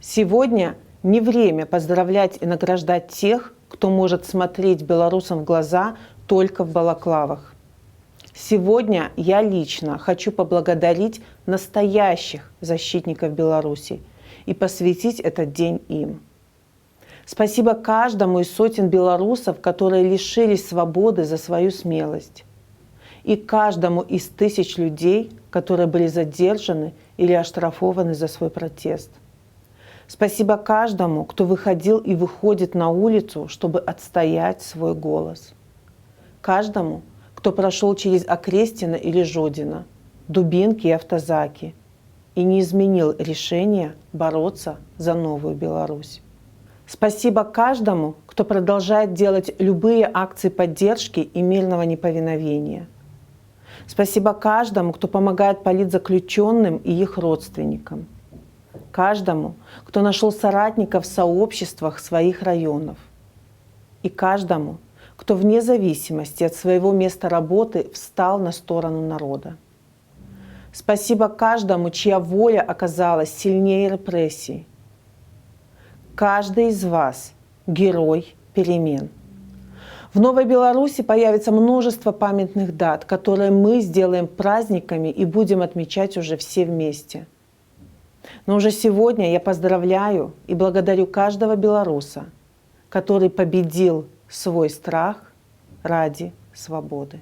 Сегодня не время поздравлять и награждать тех, кто может смотреть белорусам в глаза только в балаклавах. Сегодня я лично хочу поблагодарить настоящих защитников Беларуси и посвятить этот день им. Спасибо каждому из сотен белорусов, которые лишились свободы за свою смелость. И каждому из тысяч людей, которые были задержаны или оштрафованы за свой протест. Спасибо каждому, кто выходил и выходит на улицу, чтобы отстоять свой голос. Каждому, кто прошел через Окрестино или Жодино, Дубинки и Автозаки и не изменил решение бороться за новую Беларусь. Спасибо каждому, кто продолжает делать любые акции поддержки и мирного неповиновения. Спасибо каждому, кто помогает политзаключенным и их родственникам. Каждому, кто нашел соратников в сообществах своих районов. И каждому, кто вне зависимости от своего места работы встал на сторону народа. Спасибо каждому, чья воля оказалась сильнее репрессий. Каждый из вас – герой перемен. В Новой Беларуси появится множество памятных дат, которые мы сделаем праздниками и будем отмечать уже все вместе. Но уже сегодня я поздравляю и благодарю каждого белоруса, который победил свой страх ради свободы.